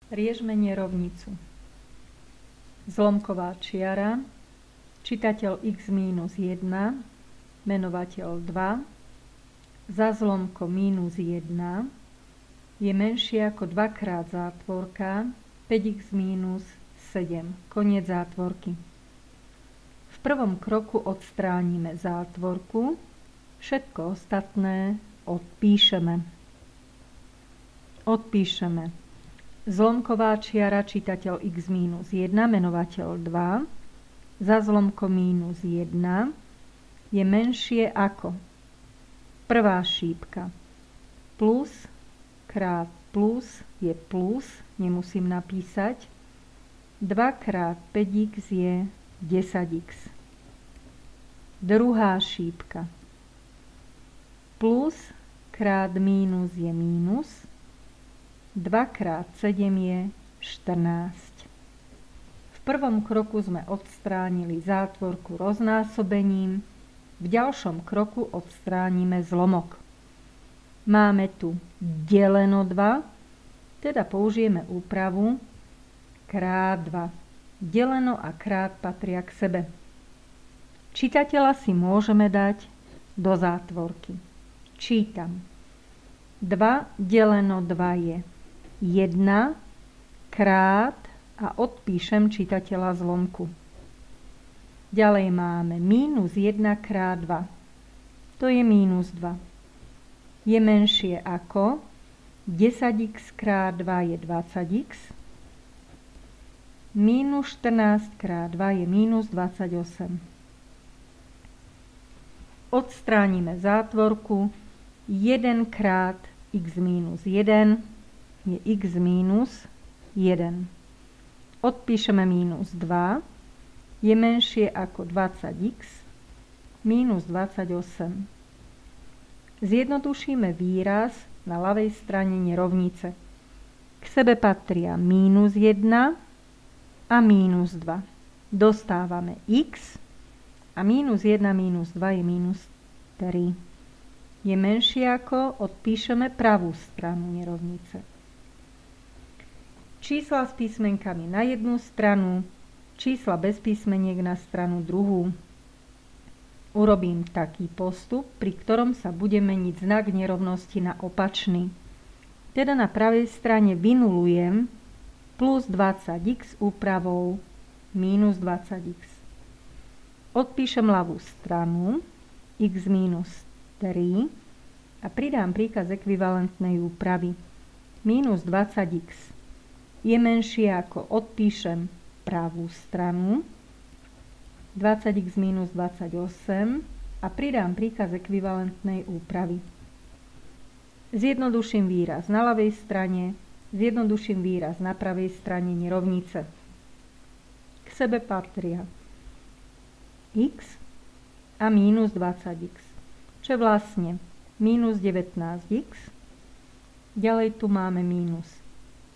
Riežme nerovnicu. Zlomková čiara, čitateľ x minus 1, menovateľ 2, za zlomko minus 1 je menšie ako 2 krát zátvorka 5x minus 7. Koniec zátvorky. V prvom kroku odstránime zátvorku, všetko ostatné odpíšeme. Zlomková čiara, čitateľ x minus 1, menovateľ 2, za zlomko minus 1 je menšie ako prvá šípka. Plus krát plus je plus, nemusím napísať. 2 krát 5x je 10x. Druhá šípka. Plus krát mínus je mínus. 2 krát 7 je 14. V prvom kroku sme odstránili zátvorku roznásobením, v ďalšom kroku odstránime zlomok. Máme tu deleno 2, teda použijeme úpravu krát 2. Deleno a krát patria k sebe. Čitateľa si môžeme dať do zátvorky. Čítam. 2 deleno 2 je 1 krát a odpíšem čitateľa zlomku. Ďalej máme minus 1 krát 2. To je minus 2. Je menšie ako 10x krát 2 je 20x. Minus 14 krát 2 je minus 28. Odstránime zátvorku. 1 krát x minus 1 je x minus 1. Odpíšeme minus 2. Je menšie ako 20x minus 28. Zjednodušíme výraz na ľavej strane nerovnice. K sebe patria minus 1 a minus 2. Dostávame x a minus 1 minus 2 je minus 3. Je menšie ako, odpíšeme pravú stranu nerovnice. Čísla s písmenkami na jednu stranu, čísla bez písmeniek na stranu druhú. Urobím taký postup, pri ktorom sa bude meniť znak nerovnosti na opačný. Teda na pravej strane vynulujem plus 20x úpravou minus 20x. Odpíšem ľavú stranu x minus 3 a pridám príkaz ekvivalentnej úpravy. Minus 20x je menšie ako, odpíšem pravú stranu 20x minus 28 a pridám príkaz ekvivalentnej úpravy. Zjednoduším výraz na ľavej strane, zjednoduším výraz na pravej strane nerovnice. K sebe patria x a minus 20x, čo je vlastne minus 19x. Ďalej tu máme minus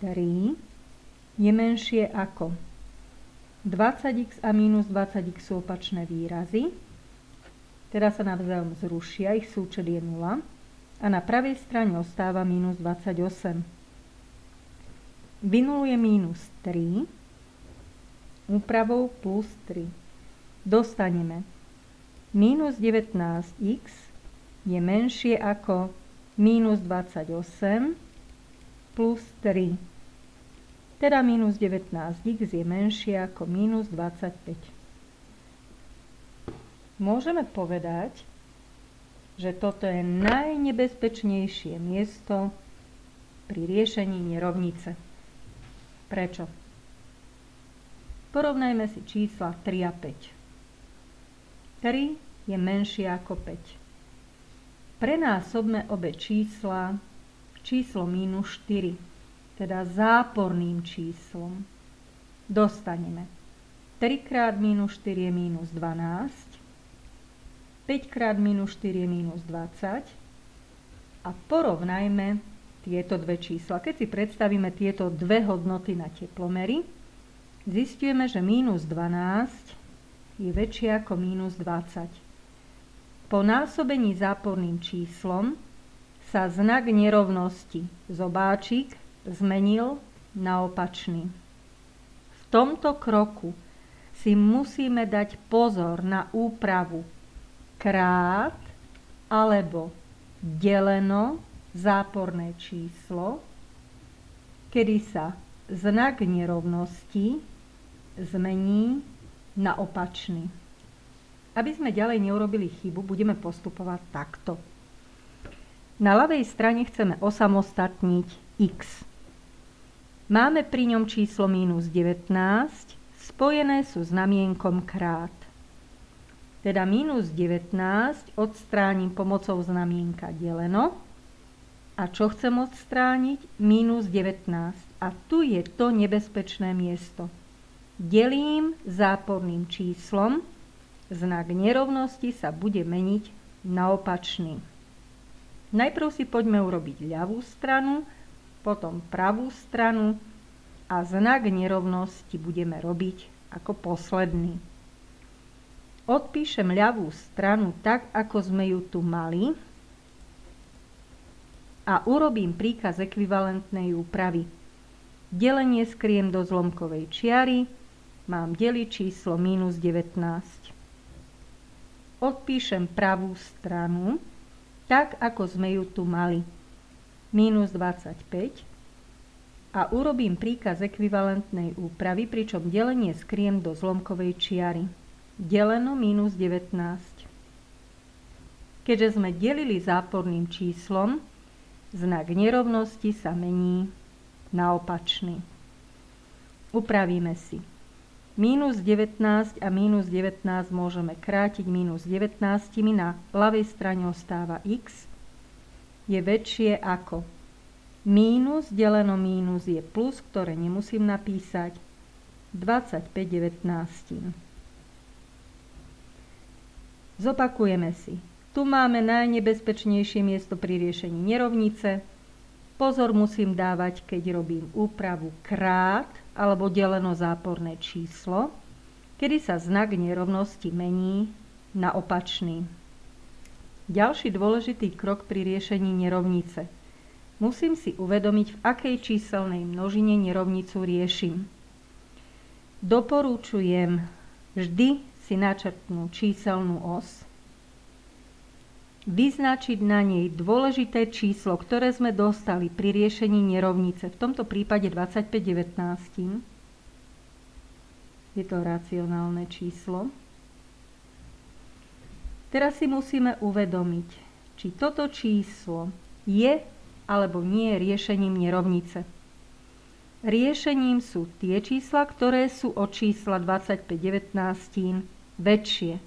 3, je menšie ako 20x a minus 20x sú opačné výrazy. Teraz sa navzájom zrušia, ich súčet je 0 a na pravej strane ostáva minus 28. Vynuluje minus 3 úpravou plus 3. Dostaneme minus 19x je menšie ako minus 28 plus 3. Teda minus 19x je menšie ako minus 25. Môžeme povedať, že toto je najnebezpečnejšie miesto pri riešení nerovnice. Prečo? Porovnajme si čísla 3 a 5. 3 je menšie ako 5. Prenásobme obe čísla číslo minus 4. Teda záporným číslom. Dostaneme 3 krát minus 4 je minus 12, 5 krát minus 4 je minus 20 a porovnajme tieto dve čísla. Keď si predstavíme tieto dve hodnoty na teplomery, zistujeme, že minus 12 je väčšie ako minus 20. Po násobení záporným číslom sa znak nerovnosti zobáčik zmenil na opačný. V tomto kroku si musíme dať pozor na úpravu krát alebo deleno záporné číslo, kedy sa znak nerovnosti zmení na opačný. Aby sme ďalej neurobili chybu, budeme postupovať takto. Na ľavej strane chceme osamostatniť x. Máme pri ňom číslo minus 19, spojené sú znamienkom krát. Teda minus 19 odstránim pomocou znamienka deleno. A čo chcem odstrániť? Minus 19. A tu je to nebezpečné miesto. Delím záporným číslom, znak nerovnosti sa bude meniť na opačný. Najprv si poďme urobiť ľavú stranu, potom pravú stranu a znak nerovnosti budeme robiť ako posledný. Odpíšem ľavú stranu tak, ako sme ju tu mali a urobím príkaz ekvivalentnej úpravy. Delenie skriem do zlomkovej čiary, mám deliť číslo minus 19. Odpíšem pravú stranu tak, ako sme ju tu mali. Minus 25 a urobím príkaz ekvivalentnej úpravy, pričom delenie skriem do zlomkovej čiary. Deleno minus 19. Keďže sme delili záporným číslom, znak nerovnosti sa mení na opačný. Upravíme si. Minus 19 a minus 19 môžeme krátiť minus 19, na ľavej strane ostáva x, je väčšie ako mínus deleno mínus je plus, ktoré nemusím napísať, 25/19. Zopakujeme si. Tu máme najnebezpečnejšie miesto pri riešení nerovnice. Pozor musím dávať, keď robím úpravu krát alebo deleno záporné číslo, kedy sa znak nerovnosti mení na opačný. Ďalší dôležitý krok pri riešení nerovnice. Musím si uvedomiť, v akej číselnej množine nerovnicu riešim. Doporučujem vždy si načrtnúť číselnú os, vyznačiť na nej dôležité číslo, ktoré sme dostali pri riešení nerovnice, v tomto prípade 25/19. Je to racionálne číslo. Teraz si musíme uvedomiť, či toto číslo je alebo nie je riešením nerovnice. Riešením sú tie čísla, ktoré sú od čísla 25/19 väčšie.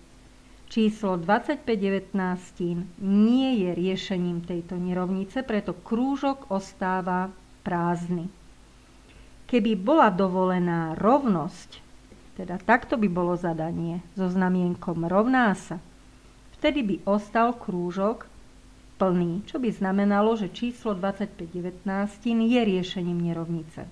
Číslo 25/19 nie je riešením tejto nerovnice, preto krúžok ostáva prázdny. Keby bola dovolená rovnosť, teda takto by bolo zadanie so znamienkom rovná sa, vtedy by ostal krúžok plný, čo by znamenalo, že číslo 25/19 je riešením nerovnice.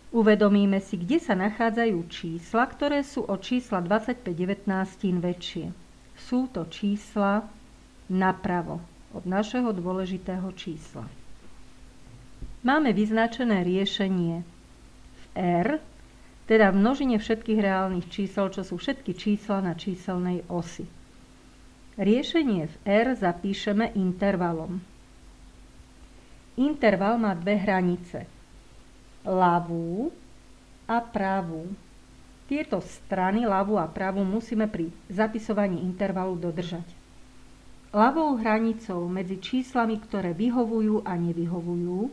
Uvedomíme si, kde sa nachádzajú čísla, ktoré sú od čísla 25/19 väčšie. Sú to čísla napravo od našeho dôležitého čísla. Máme vyznačené riešenie v R, teda v množine všetkých reálnych čísel, čo sú všetky čísla na číselnej osi. Riešenie v R zapíšeme intervalom. Interval má dve hranice. Ľavú a pravú. Tieto strany, ľavú a pravú, musíme pri zapisovaní intervalu dodržať. Ľavou hranicou medzi číslami, ktoré vyhovujú a nevyhovujú,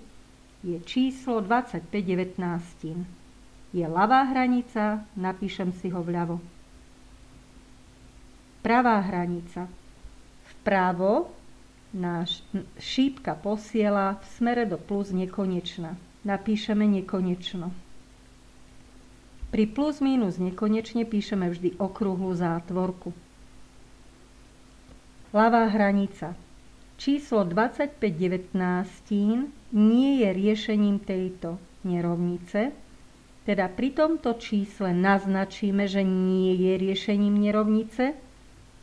je číslo 25/19. Je ľavá hranica, napíšem si ho vľavo. Pravá hranica. Vpravo náš šípka posiela v smere do plus nekonečna. Napíšeme nekonečno. Pri plus minus nekonečne píšeme vždy okrúhlu zátvorku. Ľavá hranica. Číslo 25/19 nie je riešením tejto nerovnice, teda pri tomto čísle naznačíme, že nie je riešením nerovnice,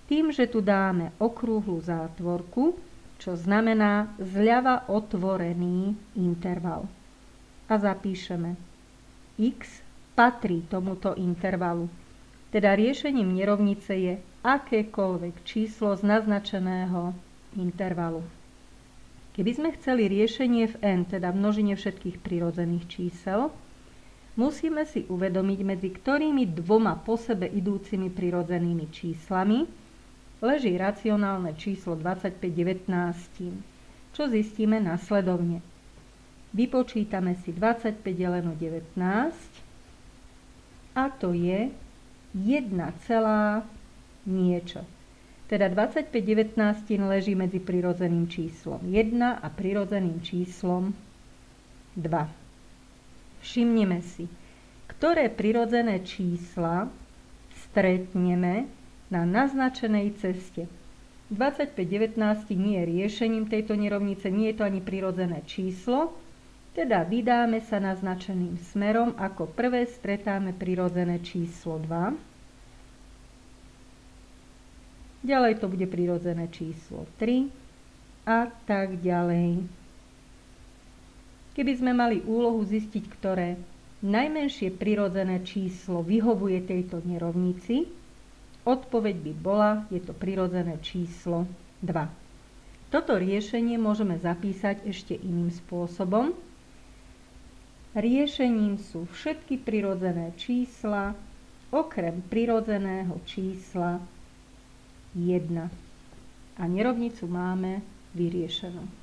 tým, že tu dáme okrúhlu zátvorku, čo znamená zľava otvorený interval. a zapíšeme. X patrí tomuto intervalu. Teda riešením nerovnice je akékoľvek číslo z naznačeného intervalu. Keby sme chceli riešenie v n, teda množine všetkých prirodzených čísel, musíme si uvedomiť, medzi ktorými dvoma po sebe idúcimi prirodzenými číslami leží racionálne číslo 25/19, čo zistíme nasledovne. Vypočítame si 25 deleno 19 a to je 1 celá niečo. Teda 25/19 leží medzi prirodzeným číslom 1 a prirodzeným číslom 2. Všimneme si, ktoré prirodzené čísla stretneme na naznačenej ceste. 25/19 nie je riešením tejto nerovnice, nie je to ani prirodzené číslo, teda vydáme sa naznačeným smerom, ako prvé stretáme prirodzené číslo 2. Ďalej to bude prirodzené číslo 3 a tak ďalej. Keby sme mali úlohu zistiť, ktoré najmenšie prirodzené číslo vyhovuje tejto nerovnici, odpoveď by bola, je to prirodzené číslo 2. Toto riešenie môžeme zapísať ešte iným spôsobom. Riešením sú všetky prirodzené čísla, okrem prirodzeného čísla 1. A nerovnicu máme vyriešenú.